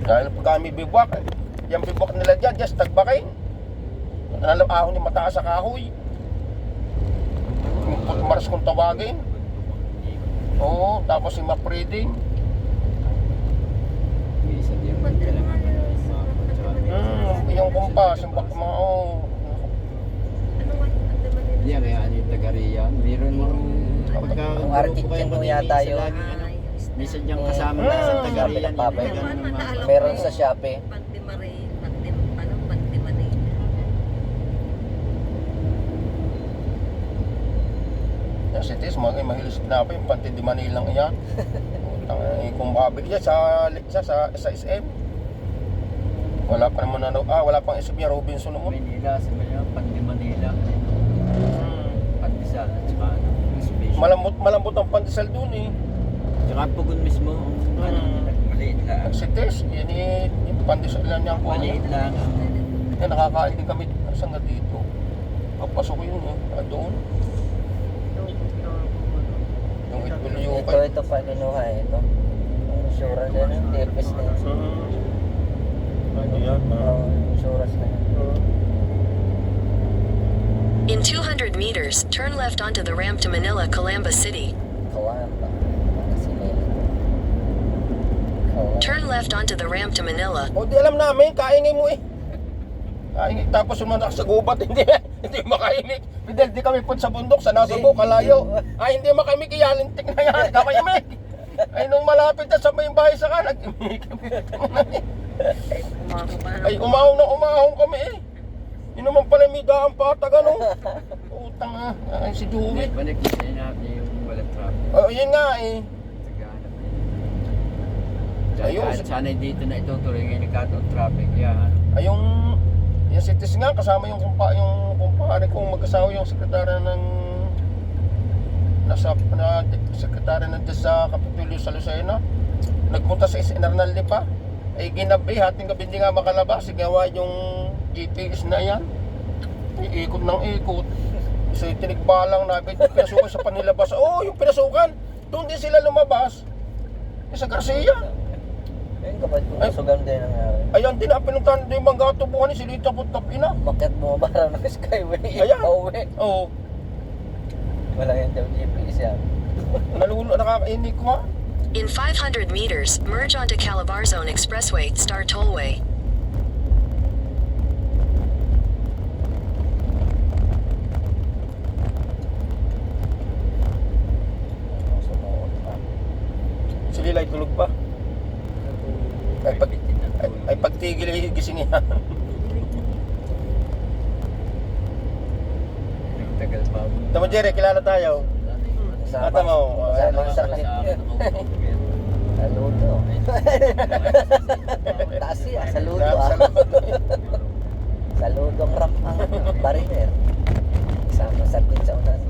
Dahil pag kami bibwak, yung bibwak nila dyan, just tagbakin. Alam ahon ni mataas sa kahoy. Yung putmars kung tawagin. Oo, tapos yung map-reading. Yung kumpas, yung bakmao. Yan, kaya ano yung taga-Riyan. Meron Yung architect mo yata yun. Minsan diyang kasama na sa taga-Riyan. Meron sa Shopee. Yung cities, mahilis na pa yung Panty de Manila yan. Kung mabigyan sa SM. Wala pa naman wala pang SM niya, Robinson mo. Manila, sa Manila. Pandesal at saka special. Malambot ang pandesal dun eh. Saka pugon mismo maliit lang. Cities, yan yung pandesal lang niya ko. Maliit lang. Yan, nakakain din kami sangga dito. Papasok ko yun doon. Yung Ito pa kinuha ito. Yung insurance na yun, TPS na yun. Ano yan? Insurance na yun. In 200 meters, turn left onto the ramp to Manila, Calamba City. Kawamba. Turn left onto the ramp to Manila. O di alam namin, kaingay mo eh. Kaingay, tapos sumanak sa gubat, hindi makaimik. Dahil di kami pun sa bundok, sa Nasabo, kalayo. Ay, hindi makaimik, iyalintik na yan, kakaimik. Ay, nung malapit na sa may bahay sa ka, nag-imik. Ay, umahong kami eh. Yun naman pala may daang patag, ano? Utang ah, ay si Jewit. Balik kasi natin yung walang traffic. O, yun nga eh. Ayun. Ayun. Sana'y dito na itutuloy ngayon nagkataon traffic. Yan. Ay, yung cities nga, kasama yung kumpare kong mag-asawa yung sekretary ng sekretary ng sa Kapitulyo sa Lucena. Nagpunta sa SNR pa. Ay ginabi, hating gabi hindi nga makalabas. Sigawa yung GPS na yan. Iikot ng ikot. So tinigbalang namin yung pinasukan sa panilabas. Oo, yung pinasukan. Doon din sila lumabas. Sa Garcia. Ayun kapag pinasugan din nangyari. Ayan din ang pinuntahan din yung mga tubuhan ni Silita Puntapina. Makyat mo bara ng Skyway. Ayan. Pauwi. Oo. Wala yan daw GPS yan. Nakakainig ko ha. In 500 meters, merge onto Calabarzon Expressway, Star Tollway. Si Lila ay tulog pa. Ay pagtigil ay gising yan. Tagal pa. Tama Jerry, kilala tayo. Ata mo. Sama sa saludo. Taas siya, saludo ah. Saludo ang ramp ang barrier. Sama sa din sa unan.